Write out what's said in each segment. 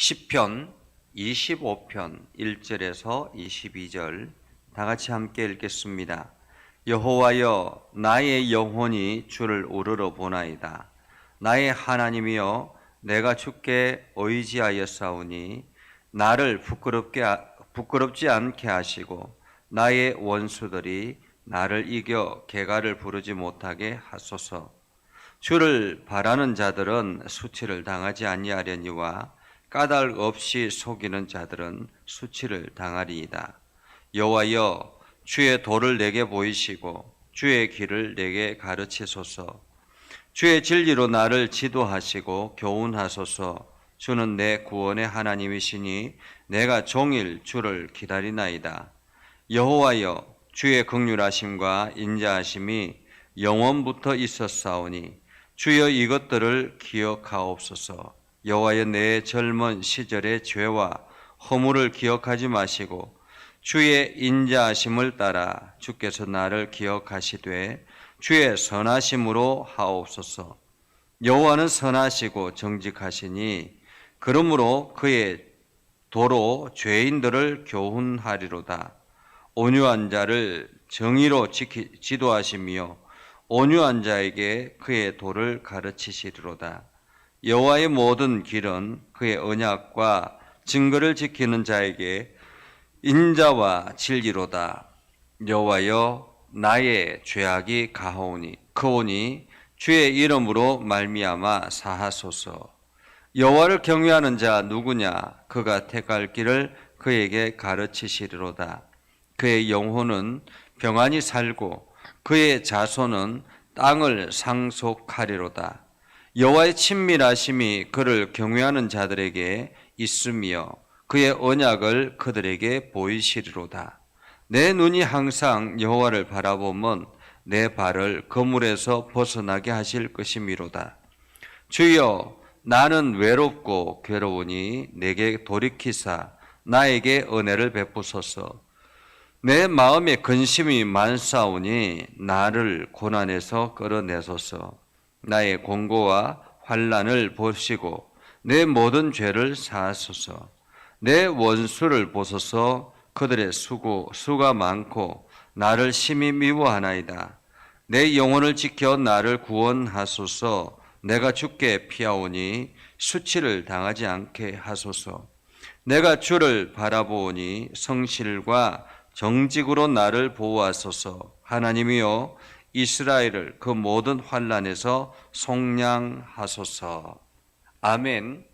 시편 25편 1절에서 22절 다 같이 함께 읽겠습니다. 여호와여, 나의 영혼이 주를 우러러 보나이다. 나의 하나님이여, 내가 주께 의지하였사오니 나를 부끄럽지 않게 하시고 나의 원수들이 나를 이겨 개가를 부르지 못하게 하소서. 주를 바라는 자들은 수치를 당하지 아니하려니와 까닭 없이 속이는 자들은 수치를 당하리이다. 여호와여, 주의 도를 내게 보이시고 주의 길을 내게 가르치소서. 주의 진리로 나를 지도하시고 교훈하소서. 주는 내 구원의 하나님이시니 내가 종일 주를 기다리나이다. 여호와여, 주의 긍휼하심과 인자하심이 영원부터 있었사오니 주여 이것들을 기억하옵소서. 여호와여, 내 젊은 시절의 죄와 허물을 기억하지 마시고 주의 인자하심을 따라 주께서 나를 기억하시되 주의 선하심으로 하옵소서. 여호와는 선하시고 정직하시니 그러므로 그의 도로 죄인들을 교훈하리로다. 온유한 자를 정의로 지도하시며 온유한 자에게 그의 도를 가르치시리로다. 여호와의 모든 길은 그의 언약과 증거를 지키는 자에게 인자와 진리로다. 여호와여, 나의 죄악이 크오니 주의 이름으로 말미암아 사하소서. 여호와를 경외하는 자 누구냐? 그가 택할 길을 그에게 가르치시리로다. 그의 영혼은 평안히 살고 그의 자손은 땅을 상속하리로다. 여호와의 친밀하심이 그를 경외하는 자들에게 있으며 그의 언약을 그들에게 보이시리로다. 내 눈이 항상 여호와를 바라보면 내 발을 그물에서 벗어나게 하실 것이미로다. 주여, 나는 외롭고 괴로우니 내게 돌이키사 나에게 은혜를 베푸소서. 내 마음에 근심이 많사오니 나를 고난에서 끌어내소서. 나의 공고와 환난을 보시고 내 모든 죄를 사하소서. 내 원수를 보소서. 그들의 수가 많고 나를 심히 미워하나이다. 내 영혼을 지켜 나를 구원하소서. 내가 주께 피하오니 수치를 당하지 않게 하소서. 내가 주를 바라보오니 성실과 정직으로 나를 보호하소서. 하나님이여, 이스라엘을 그 모든 환난에서 속량하소서. 아멘.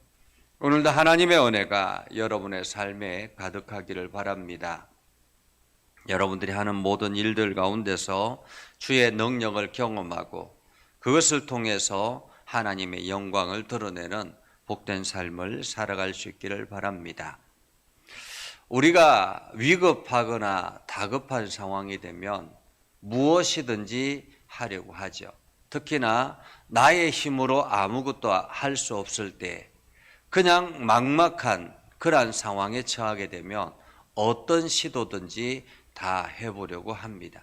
오늘도 하나님의 은혜가 여러분의 삶에 가득하기를 바랍니다. 여러분들이 하는 모든 일들 가운데서 주의 능력을 경험하고 그것을 통해서 하나님의 영광을 드러내는 복된 삶을 살아갈 수 있기를 바랍니다. 우리가 위급하거나 다급한 상황이 되면 무엇이든지 하려고 하죠. 특히나 나의 힘으로 아무것도 할 수 없을 때 그냥 막막한 그러한 상황에 처하게 되면 어떤 시도든지 다 해보려고 합니다.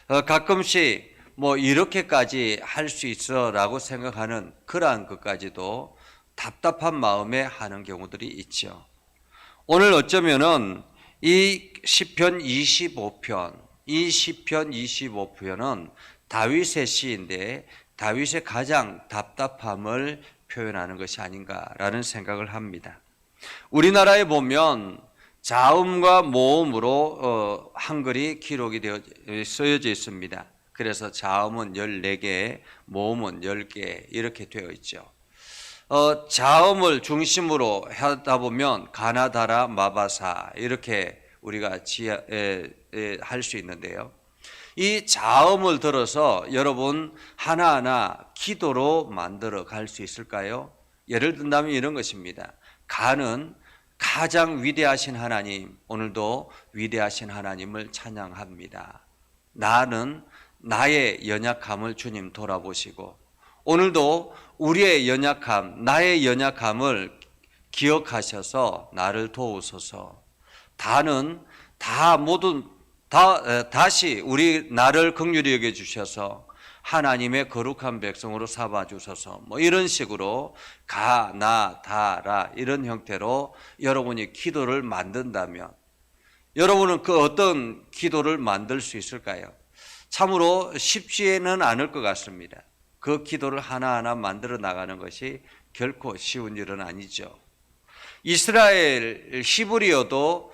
가끔씩 이렇게까지 할 수 있어 라고 생각하는 그러한 것까지도 답답한 마음에 하는 경우들이 있죠. 오늘 어쩌면은 이 시편 25편, 이 시편 25편은 다윗의 시인데 다윗의 가장 답답함을 표현하는 것이 아닌가라는 생각을 합니다. 우리나라에 보면 자음과 모음으로 한글이 기록이 쓰여져 있습니다. 그래서 자음은 14개, 모음은 10개 이렇게 되어 있죠. 자음을 중심으로 하다 보면 가나다라 마바사 이렇게 우리가 할 수 있는데요. 이 자음을 들어서 여러분 하나하나 기도로 만들어 갈 수 있을까요? 예를 든다면 이런 것입니다. 가는 가장 위대하신 하나님, 오늘도 위대하신 하나님을 찬양합니다. 나는 나의 연약함을 주님 돌아보시고 오늘도 우리의 연약함, 나의 연약함을 기억하셔서 나를 도우소서. 다시 나를 긍휼히 여겨 주셔서 하나님의 거룩한 백성으로 삼아 주소서. 뭐 이런 식으로 가, 나, 다, 라 이런 형태로 여러분이 기도를 만든다면 여러분은 그 어떤 기도를 만들 수 있을까요? 참으로 쉽지는 않을 것 같습니다. 그 기도를 하나하나 만들어 나가는 것이 결코 쉬운 일은 아니죠. 이스라엘 히브리어도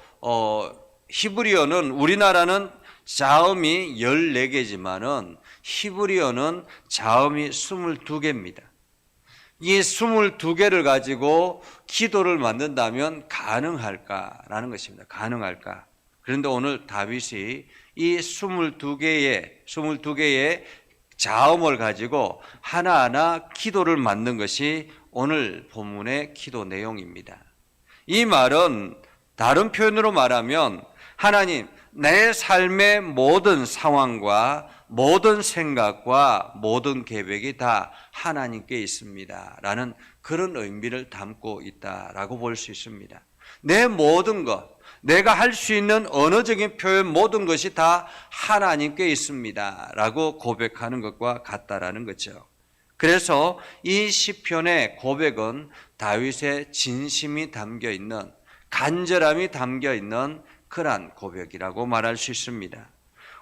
히브리어는 우리나라는 자음이 14개지만은 히브리어는 자음이 22개입니다. 이 22개를 가지고 기도를 만든다면 가능할까라는 것입니다. 가능할까? 그런데 오늘 다윗이 이 22개의 자음을 가지고 하나하나 기도를 만든 것이 오늘 본문의 기도 내용입니다. 이 말은 다른 표현으로 말하면 하나님, 내 삶의 모든 상황과 모든 생각과 모든 계획이 다 하나님께 있습니다 라는 그런 의미를 담고 있다라고 볼 수 있습니다. 내 모든 것, 내가 할 수 있는 언어적인 표현 모든 것이 다 하나님께 있습니다 라고 고백하는 것과 같다라는 거죠. 그래서 이 시편의 고백은 다윗의 진심이 담겨있는, 간절함이 담겨있는 그러한 고백이라고 말할 수 있습니다.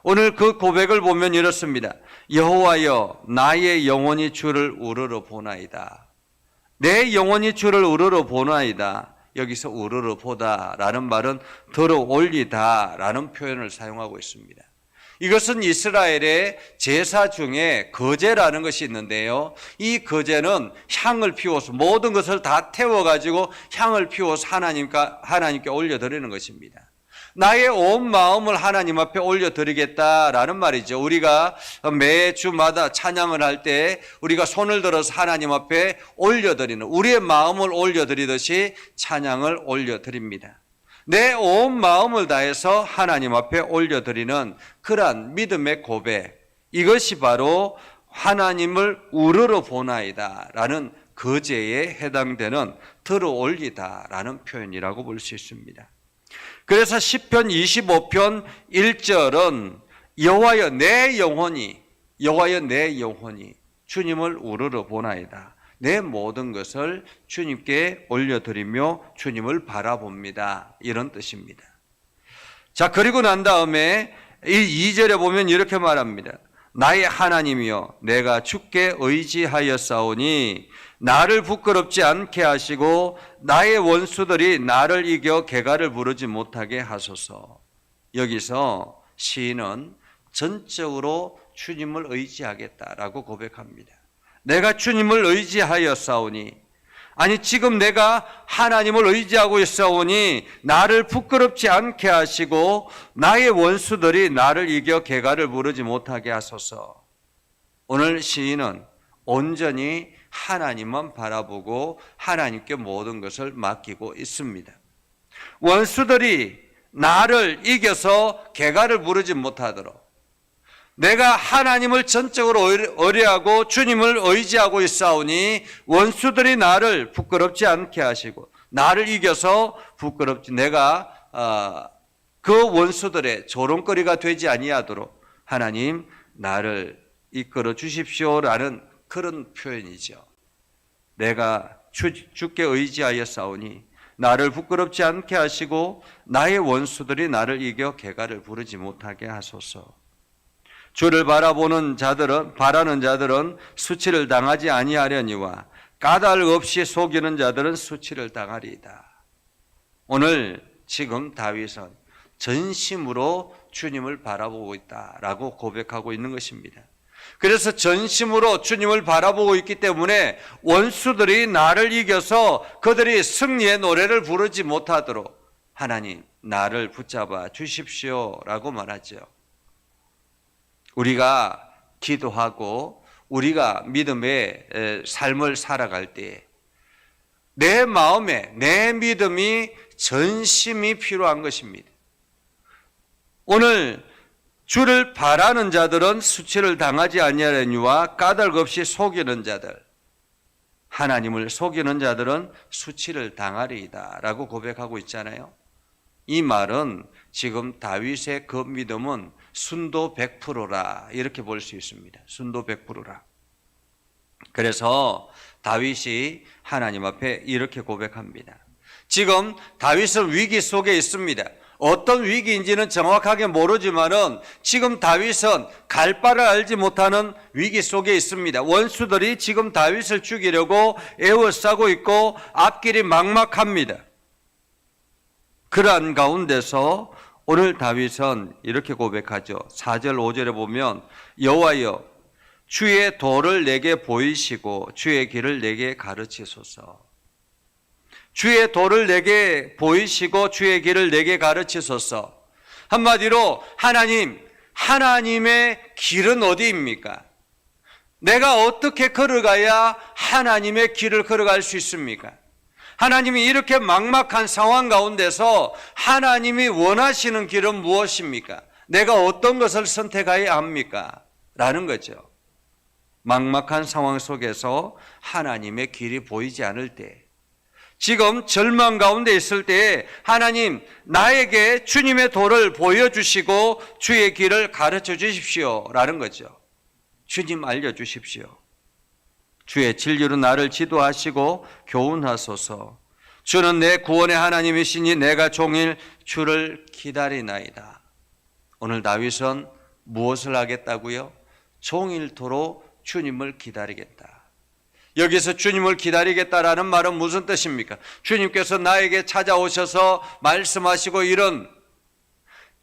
오늘 그 고백을 보면 이렇습니다. 여호와여, 나의 영혼이 주를 우러러 보나이다. 내 영혼이 주를 우러러 보나이다. 여기서 우러러 보다라는 말은 들어 올리다 라는 표현을 사용하고 있습니다. 이것은 이스라엘의 제사 중에 거제라는 것이 있는데요. 이 거제는 향을 피워서 모든 것을 다 태워가지고 향을 피워서 하나님께 올려드리는 것입니다. 나의 온 마음을 하나님 앞에 올려드리겠다라는 말이죠. 우리가 매주마다 찬양을 할 때 우리가 손을 들어서 하나님 앞에 올려드리는, 우리의 마음을 올려드리듯이 찬양을 올려드립니다. 내 온 마음을 다해서 하나님 앞에 올려드리는 그러한 믿음의 고백, 이것이 바로 하나님을 우러러 보나이다 라는 거제에 해당되는 들어 올리다 라는 표현이라고 볼 수 있습니다. 그래서 시편 25편 1절은 여호와여 내 영혼이 주님을 우러러 보나이다. 내 모든 것을 주님께 올려드리며 주님을 바라봅니다. 이런 뜻입니다. 자, 그리고 난 다음에 이 2절에 보면 이렇게 말합니다. 나의 하나님이여 내가 주께 의지하였사오니 나를 부끄럽지 않게 하시고 나의 원수들이 나를 이겨 개가를 부르지 못하게 하소서. 여기서 시인은 전적으로 주님을 의지하겠다라고 고백합니다. 내가 주님을 의지하였사오니, 아니 지금 내가 하나님을 의지하고 있사오니 나를 부끄럽지 않게 하시고 나의 원수들이 나를 이겨 개가를 부르지 못하게 하소서. 오늘 시인은 온전히 하나님만 바라보고 하나님께 모든 것을 맡기고 있습니다. 원수들이 나를 이겨서 개가를 부르지 못하도록 내가 하나님을 전적으로 의뢰하고 주님을 의지하고 있사오니 원수들이 나를 부끄럽지 않게 하시고 나를 이겨서 부끄럽지 내가 그 원수들의 조롱거리가 되지 아니하도록 하나님 나를 이끌어 주십시오라는 그런 표현이죠. 내가 주께 의지하였사오니 나를 부끄럽지 않게 하시고 나의 원수들이 나를 이겨 개가를 부르지 못하게 하소서. 주를 바라는 자들은 수치를 당하지 아니하려니와 까닭 없이 속이는 자들은 수치를 당하리이다. 오늘 지금 다윗은 전심으로 주님을 바라보고 있다라고 고백하고 있는 것입니다. 그래서 전심으로 주님을 바라보고 있기 때문에 원수들이 나를 이겨서 그들이 승리의 노래를 부르지 못하도록 하나님 나를 붙잡아 주십시오라고 말하죠. 우리가 기도하고 우리가 믿음의 삶을 살아갈 때 내 마음에 내 믿음이 전심이 필요한 것입니다. 오늘 주를 바라는 자들은 수치를 당하지 아니하려니와 까닭 없이 속이는 자들, 하나님을 속이는 자들은 수치를 당하리이다 라고 고백하고 있잖아요. 이 말은 지금 다윗의 그 믿음은 순도 100%라 이렇게 볼 수 있습니다. 순도 100%라. 그래서 다윗이 하나님 앞에 이렇게 고백합니다. 지금 다윗은 위기 속에 있습니다. 어떤 위기인지는 정확하게 모르지만은 지금 다윗은 갈 바를 알지 못하는 위기 속에 있습니다. 원수들이 지금 다윗을 죽이려고 에워싸고 있고 앞길이 막막합니다. 그러한 가운데서 오늘 다윗은 이렇게 고백하죠. 4절 5절에 보면 여호와여 주의 도를 내게 보이시고 주의 길을 내게 가르치소서. 주의 도를 내게 보이시고 주의 길을 내게 가르치소서. 한마디로 하나님의 길은 어디입니까? 내가 어떻게 걸어가야 하나님의 길을 걸어갈 수 있습니까? 하나님이 이렇게 막막한 상황 가운데서 하나님이 원하시는 길은 무엇입니까? 내가 어떤 것을 선택해야 합니까? 라는 거죠. 막막한 상황 속에서 하나님의 길이 보이지 않을 때, 지금 절망 가운데 있을 때에 하나님 나에게 주님의 도를 보여주시고 주의 길을 가르쳐 주십시오 라는 거죠. 주님 알려주십시오. 주의 진리로 나를 지도하시고 교훈하소서. 주는 내 구원의 하나님이시니 내가 종일 주를 기다리나이다. 오늘 다윗은 무엇을 하겠다고요? 종일토록 주님을 기다리겠다. 여기서 주님을 기다리겠다라는 말은 무슨 뜻입니까? 주님께서 나에게 찾아오셔서 말씀하시고 이런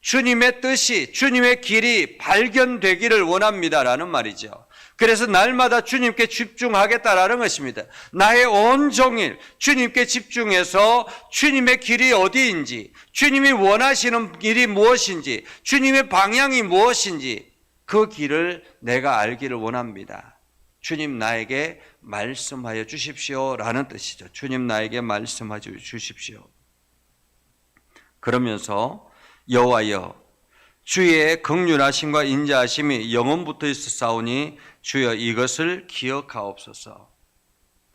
주님의 뜻이, 주님의 길이 발견되기를 원합니다라는 말이죠. 그래서 날마다 주님께 집중하겠다라는 것입니다. 나의 온종일 주님께 집중해서 주님의 길이 어디인지, 주님이 원하시는 길이 무엇인지, 주님의 방향이 무엇인지 그 길을 내가 알기를 원합니다. 주님 나에게 말씀하여 주십시오 라는 뜻이죠. 주님 나에게 말씀하여 주십시오. 그러면서 여호와여 주의 긍휼하심과 인자하심이 영원부터 있었사오니 주여 이것을 기억하옵소서.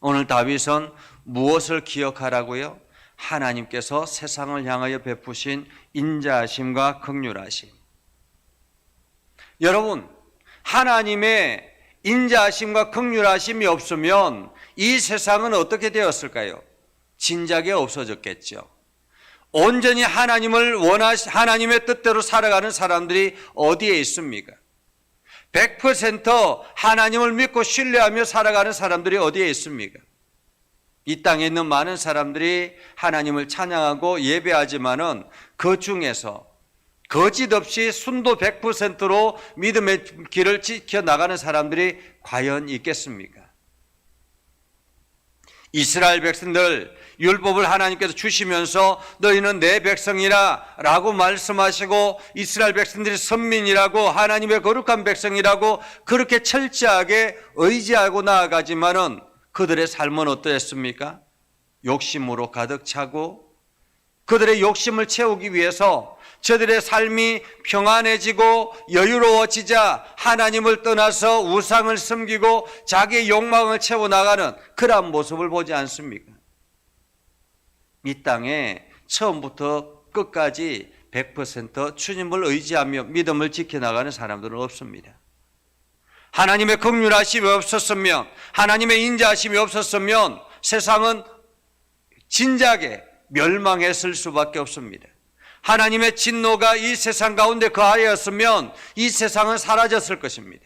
오늘 다윗은 무엇을 기억하라고요? 하나님께서 세상을 향하여 베푸신 인자하심과 긍휼하심. 여러분, 하나님의 인자하심과 긍휼하심이 없으면 이 세상은 어떻게 되었을까요? 진작에 없어졌겠죠. 온전히 하나님의 뜻대로 살아가는 사람들이 어디에 있습니까? 100% 하나님을 믿고 신뢰하며 살아가는 사람들이 어디에 있습니까? 이 땅에 있는 많은 사람들이 하나님을 찬양하고 예배하지만은 그 중에서 거짓 없이 순도 100%로 믿음의 길을 지켜나가는 사람들이 과연 있겠습니까? 이스라엘 백성들 율법을 하나님께서 주시면서 너희는 내 백성이라 라고 말씀하시고 이스라엘 백성들이 선민이라고 하나님의 거룩한 백성이라고 그렇게 철저하게 의지하고 나아가지만은 그들의 삶은 어떠했습니까? 욕심으로 가득 차고 그들의 욕심을 채우기 위해서 저들의 삶이 평안해지고 여유로워지자 하나님을 떠나서 우상을 섬기고 자기의 욕망을 채워나가는 그러한 모습을 보지 않습니까? 이 땅에 처음부터 끝까지 100% 주님을 의지하며 믿음을 지켜나가는 사람들은 없습니다. 하나님의 긍휼하심이 없었으면, 하나님의 인자하심이 없었으면 세상은 진작에 멸망했을 수밖에 없습니다. 하나님의 진노가 이 세상 가운데 거하였으면 이 세상은 사라졌을 것입니다.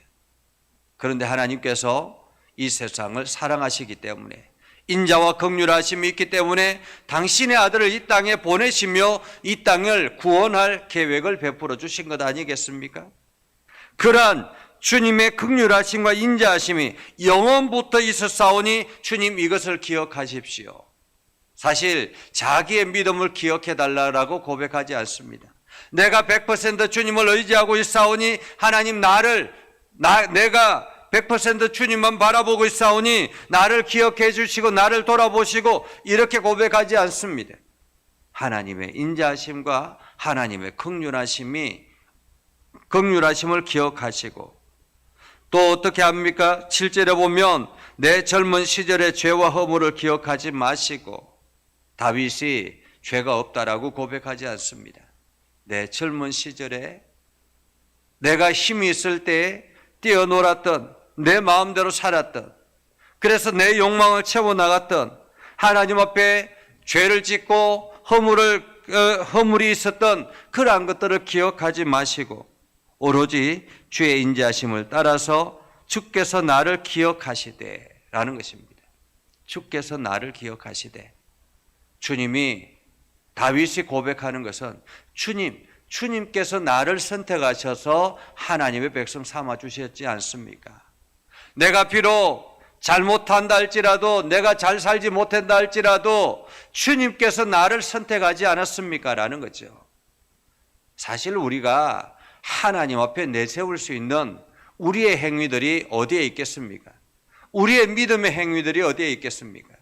그런데 하나님께서 이 세상을 사랑하시기 때문에, 인자와 긍휼하심이 있기 때문에 당신의 아들을 이 땅에 보내시며 이 땅을 구원할 계획을 베풀어 주신 것 아니겠습니까? 그러한 주님의 긍휼하심과 인자하심이 영원부터 있었사오니 주님 이것을 기억하십시오. 사실 자기의 믿음을 기억해 달라고 고백하지 않습니다. 내가 100% 주님을 의지하고 있사오니 하나님 내가 100% 주님만 바라보고 있사오니 나를 기억해 주시고 나를 돌아보시고 이렇게 고백하지 않습니다. 하나님의 인자하심과 하나님의 긍휼하심을 기억하시고 또 어떻게 합니까? 7절에 보면 내 젊은 시절의 죄와 허물을 기억하지 마시고 다윗이 죄가 없다라고 고백하지 않습니다. 내 젊은 시절에 내가 힘이 있을 때 뛰어놀았던, 내 마음대로 살았던, 그래서 내 욕망을 채워나갔던, 하나님 앞에 죄를 짓고 허물이 있었던 그러한 것들을 기억하지 마시고 오로지 주의 인자하심을 따라서 주께서 나를 기억하시되 라는 것입니다. 주께서 나를 기억하시되. 주님이, 다윗이 고백하는 것은 주님께서 나를 선택하셔서 하나님의 백성 삼아 주셨지 않습니까? 내가 비록 잘못한다 할지라도, 내가 잘 살지 못한다 할지라도 주님께서 나를 선택하지 않았습니까? 라는 거죠. 사실 우리가 하나님 앞에 내세울 수 있는 우리의 행위들이 어디에 있겠습니까? 우리의 믿음의 행위들이 어디에 있겠습니까?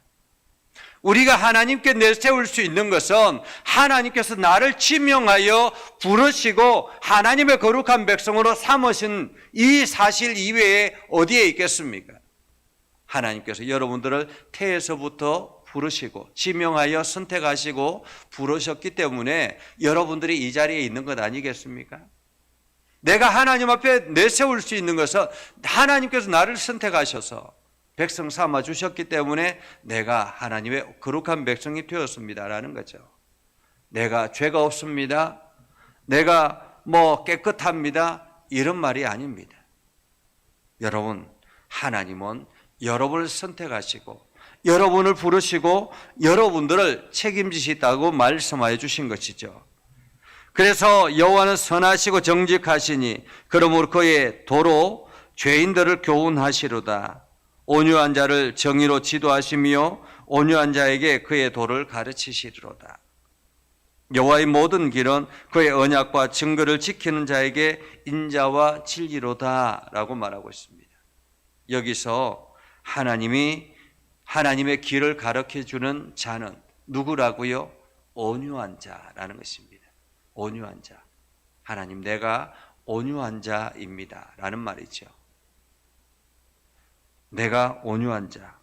우리가 하나님께 내세울 수 있는 것은 하나님께서 나를 지명하여 부르시고 하나님의 거룩한 백성으로 삼으신 이 사실 이외에 어디에 있겠습니까? 하나님께서 여러분들을 태에서부터 부르시고 지명하여 선택하시고 부르셨기 때문에 여러분들이 이 자리에 있는 것 아니겠습니까? 내가 하나님 앞에 내세울 수 있는 것은 하나님께서 나를 선택하셔서 백성 삼아 주셨기 때문에 내가 하나님의 거룩한 백성이 되었습니다라는 거죠. 내가 죄가 없습니다, 내가 깨끗합니다, 이런 말이 아닙니다. 여러분, 하나님은 여러분을 선택하시고 여러분을 부르시고 여러분들을 책임지시다고 말씀하여 주신 것이죠. 그래서 여호와는 선하시고 정직하시니 그러므로 그의 도로 죄인들을 교훈하시로다. 온유한 자를 정의로 지도하시며 온유한 자에게 그의 도를 가르치시리로다. 여호와의 모든 길은 그의 언약과 증거를 지키는 자에게 인자와 진리로다 라고 말하고 있습니다. 여기서 하나님의 길을 가르쳐주는 자는 누구라고요? 온유한 자라는 것입니다. 온유한 자. 하나님, 내가 온유한 자입니다 라는 말이죠. 내가 온유한 자.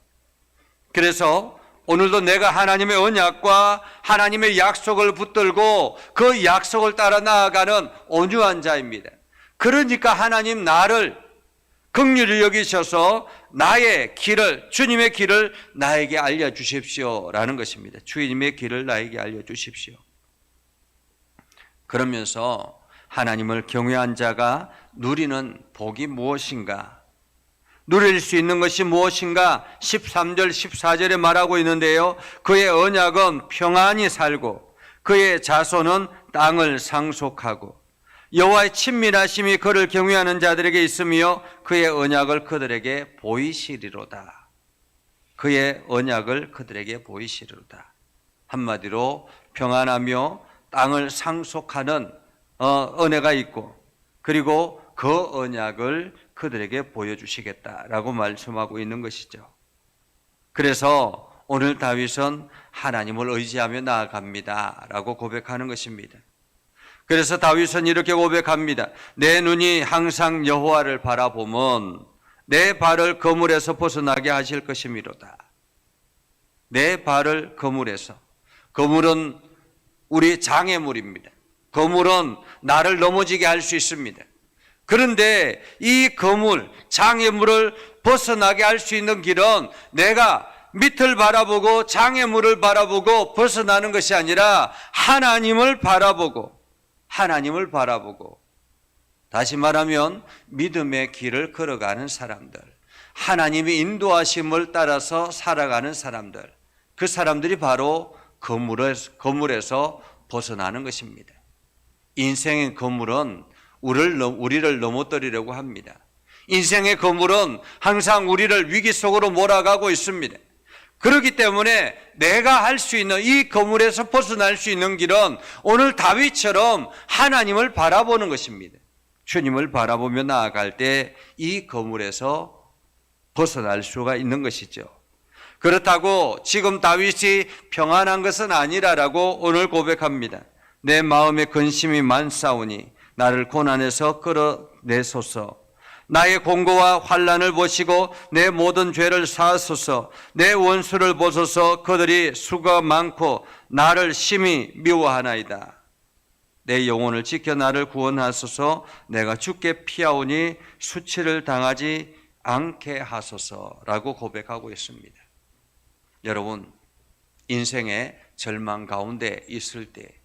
그래서 오늘도 내가 하나님의 언약과 하나님의 약속을 붙들고 그 약속을 따라 나아가는 온유한 자입니다. 그러니까 하나님 나를 긍휼히 여기셔서 나의 길을, 주님의 길을 나에게 알려주십시오 라는 것입니다. 주님의 길을 나에게 알려주십시오. 그러면서 하나님을 경외한 자가 누리는 복이 무엇인가? 누릴 수 있는 것이 무엇인가? 13절 14절에 말하고 있는데요, 그의 언약은 평안히 살고 그의 자손은 땅을 상속하고 여호와의 친밀하심이 그를 경외하는 자들에게 있으며 그의 언약을 그들에게 보이시리로다. 그의 언약을 그들에게 보이시리로다. 한마디로 평안하며 땅을 상속하는 은혜가 있고, 그리고 그 언약을 그들에게 보여주시겠다라고 말씀하고 있는 것이죠. 그래서 오늘 다윗은 하나님을 의지하며 나아갑니다 라고 고백하는 것입니다. 그래서 다윗은 이렇게 고백합니다. 내 눈이 항상 여호와를 바라보면 내 발을 거물에서 벗어나게 하실 것이미로다. 내 발을 거물에서. 거물은 우리 장애물입니다. 거물은 나를 넘어지게 할 수 있습니다. 그런데 이 거물, 장애물을 벗어나게 할 수 있는 길은 내가 밑을 바라보고 장애물을 바라보고 벗어나는 것이 아니라 하나님을 바라보고, 다시 말하면 믿음의 길을 걸어가는 사람들, 하나님의 인도하심을 따라서 살아가는 사람들, 그 사람들이 바로 거물에서 벗어나는 것입니다. 인생의 거물은 우리를 넘어뜨리려고 합니다. 인생의 거물은 항상 우리를 위기 속으로 몰아가고 있습니다. 그렇기 때문에 내가 할 수 있는, 이 거물에서 벗어날 수 있는 길은 오늘 다윗처럼 하나님을 바라보는 것입니다. 주님을 바라보며 나아갈 때 이 거물에서 벗어날 수가 있는 것이죠. 그렇다고 지금 다윗이 평안한 것은 아니라라고 오늘 고백합니다. 내 마음에 근심이 많사오니 나를 고난에서 끌어내소서. 나의 공고와 환난을 보시고 내 모든 죄를 사하소서. 내 원수를 보소서. 그들이 수가 많고 나를 심히 미워하나이다. 내 영혼을 지켜 나를 구원하소서. 내가 주께 피하오니 수치를 당하지 않게 하소서라고 고백하고 있습니다. 여러분, 인생의 절망 가운데 있을 때,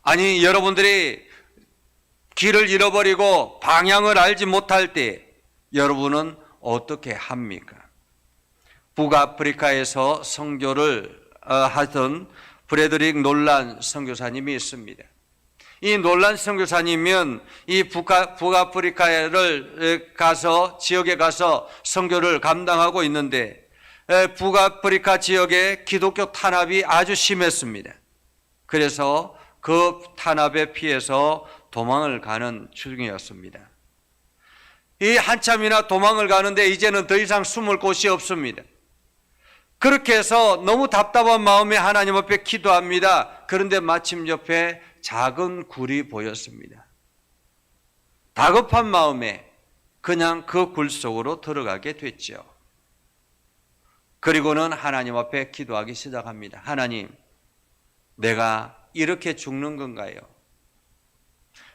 아니 여러분들이 길을 잃어버리고 방향을 알지 못할 때 여러분은 어떻게 합니까? 북아프리카에서 선교를 하던 프레드릭 놀란 선교사님이 있습니다. 이 놀란 선교사님은 이 북아프리카를 가서 지역에 가서 선교를 감당하고 있는데 북아프리카 지역에 기독교 탄압이 아주 심했습니다. 그래서 그 탄압에 피해서 도망을 가는 중이었습니다. 이 한참이나 도망을 가는데 이제는 더 이상 숨을 곳이 없습니다. 그렇게 해서 너무 답답한 마음에 하나님 앞에 기도합니다. 그런데 마침 옆에 작은 굴이 보였습니다. 다급한 마음에 그냥 그 굴 속으로 들어가게 됐죠. 그리고는 하나님 앞에 기도하기 시작합니다. 하나님, 내가 이렇게 죽는 건가요?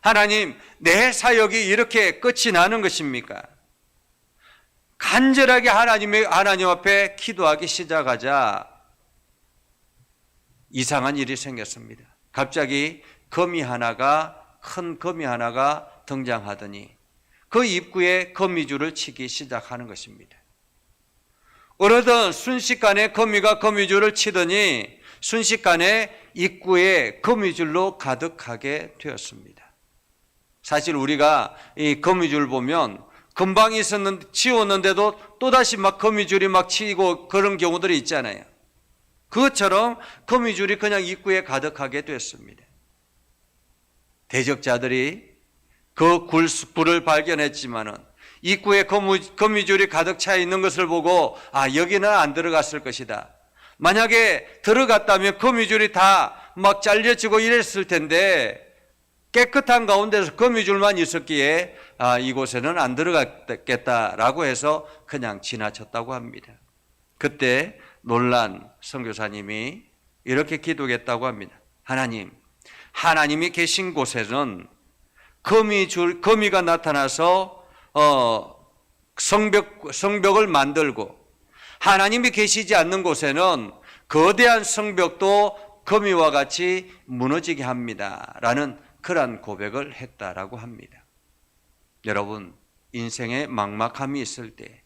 하나님, 내 사역이 이렇게 끝이 나는 것입니까? 간절하게 하나님 앞에 기도하기 시작하자 이상한 일이 생겼습니다. 갑자기 큰 거미 하나가 등장하더니 그 입구에 거미줄을 치기 시작하는 것입니다. 어느덧 순식간에 거미가 거미줄을 치더니 순식간에 입구에 거미줄로 가득하게 되었습니다. 사실 우리가 이 거미줄 보면 금방 치웠는데도 또다시 막 거미줄이 막 치이고 그런 경우들이 있잖아요. 그것처럼 거미줄이 그냥 입구에 가득하게 됐습니다. 대적자들이 그 굴을 발견했지만은 입구에 거미줄이 가득 차 있는 것을 보고 여기는 안 들어갔을 것이다. 만약에 들어갔다면 거미줄이 다 막 잘려지고 이랬을 텐데 깨끗한 가운데서 거미줄만 있었기에 이곳에는 안 들어갔겠다라고 해서 그냥 지나쳤다고 합니다. 그때 놀란 선교사님이 이렇게 기도했다고 합니다. 하나님이 계신 곳에는 거미가 나타나서 성벽을 만들고 하나님이 계시지 않는 곳에는 거대한 성벽도 거미와 같이 무너지게 합니다. 라는 그러한 고백을 했다라고 합니다. 여러분, 인생에 막막함이 있을 때,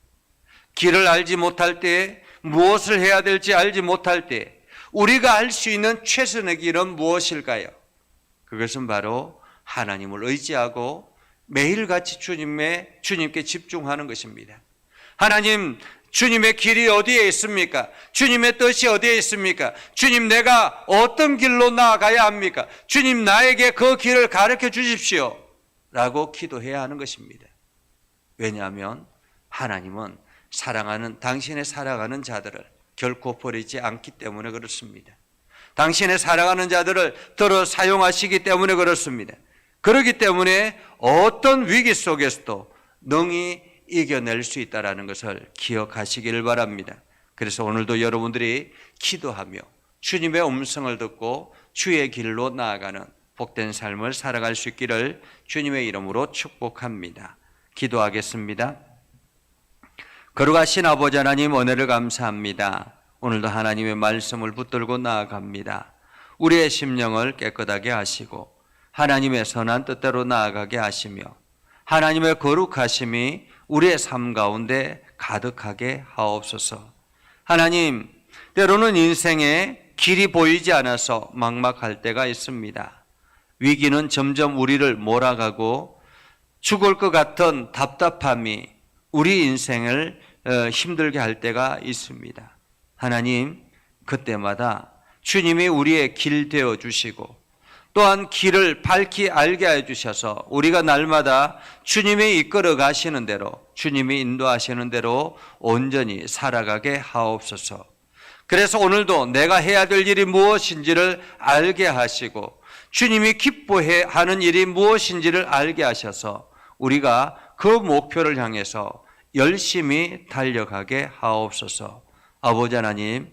길을 알지 못할 때, 무엇을 해야 될지 알지 못할 때 우리가 할 수 있는 최선의 길은 무엇일까요? 그것은 바로 하나님을 의지하고 매일같이 주님께 집중하는 것입니다. 하나님, 주님의 길이 어디에 있습니까? 주님의 뜻이 어디에 있습니까? 주님, 내가 어떤 길로 나아가야 합니까? 주님, 나에게 그 길을 가르쳐 주십시오 라고 기도해야 하는 것입니다. 왜냐하면 하나님은 당신의 사랑하는 자들을 결코 버리지 않기 때문에 그렇습니다. 당신의 사랑하는 자들을 들어 사용하시기 때문에 그렇습니다. 그렇기 때문에 어떤 위기 속에서도 능히 이겨낼 수 있다는 것을 기억하시기를 바랍니다. 그래서 오늘도 여러분들이 기도하며 주님의 음성을 듣고 주의 길로 나아가는 복된 삶을 살아갈 수 있기를 주님의 이름으로 축복합니다. 기도하겠습니다. 거룩하신 아버지 하나님, 은혜를 감사합니다. 오늘도 하나님의 말씀을 붙들고 나아갑니다. 우리의 심령을 깨끗하게 하시고 하나님의 선한 뜻대로 나아가게 하시며 하나님의 거룩하심이 우리의 삶 가운데 가득하게 하옵소서. 하나님, 때로는 인생에 길이 보이지 않아서 막막할 때가 있습니다. 위기는 점점 우리를 몰아가고 죽을 것 같은 답답함이 우리 인생을 힘들게 할 때가 있습니다. 하나님, 그때마다 주님이 우리의 길 되어 주시고 또한 길을 밝히 알게 해 주셔서 우리가 날마다 주님이 이끌어 가시는 대로, 주님이 인도하시는 대로 온전히 살아가게 하옵소서. 그래서 오늘도 내가 해야 될 일이 무엇인지를 알게 하시고 주님이 기뻐하는 일이 무엇인지를 알게 하셔서 우리가 그 목표를 향해서 열심히 달려가게 하옵소서. 아버지 하나님,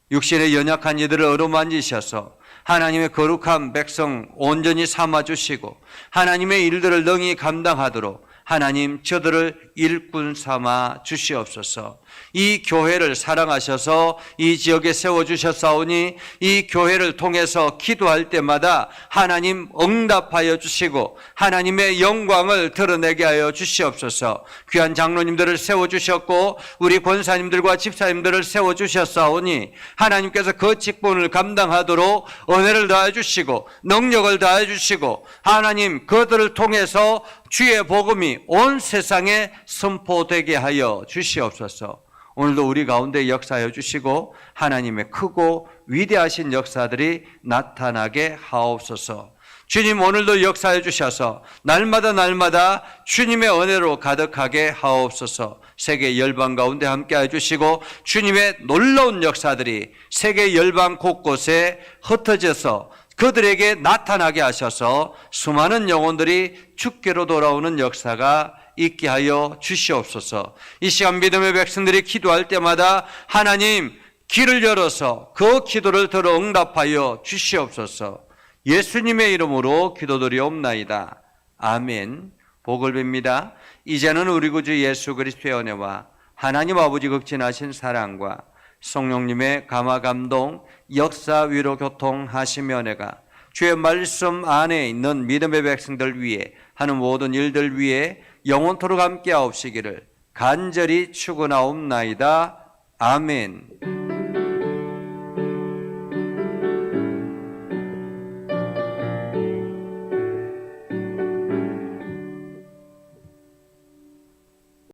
육신의 연약한 이들을 어루만지셔서 하나님의 거룩한 백성 온전히 삼아주시고 하나님의 일들을 능히 감당하도록 하나님 저들을 일꾼 삼아 주시옵소서. 이 교회를 사랑하셔서 이 지역에 세워주셨사오니 이 교회를 통해서 기도할 때마다 하나님 응답하여 주시고 하나님의 영광을 드러내게 하여 주시옵소서. 귀한 장로님들을 세워주셨고 우리 권사님들과 집사님들을 세워주셨사오니 하나님께서 그 직분을 감당하도록 은혜를 더해 주시고 능력을 더해 주시고 하나님 그들을 통해서 주의 복음이 온 세상에 선포되게 하여 주시옵소서. 오늘도 우리 가운데 역사하여 주시고 하나님의 크고 위대하신 역사들이 나타나게 하옵소서. 주님 오늘도 역사해 주셔서 날마다 주님의 은혜로 가득하게 하옵소서. 세계 열방 가운데 함께해 주시고 주님의 놀라운 역사들이 세계 열방 곳곳에 흩어져서 그들에게 나타나게 하셔서 수많은 영혼들이 주께로 돌아오는 역사가 있게 하여 주시옵소서. 이 시간 믿음의 백성들이 기도할 때마다 하나님 길을 열어서 그 기도를 들어 응답하여 주시옵소서. 예수님의 이름으로 기도드리옵나이다. 아멘. 복을 빕니다. 이제는 우리 구주 예수 그리스도의 은혜와 하나님 아버지 극진하신 사랑과 성령님의 감화 감동 역사 위로 교통하시며 은혜가 주의 말씀 안에 있는 믿음의 백성들 위해 하는 모든 일들 위해 영원토록 함께 하옵시기를 간절히 축원하옵나이다. 아멘.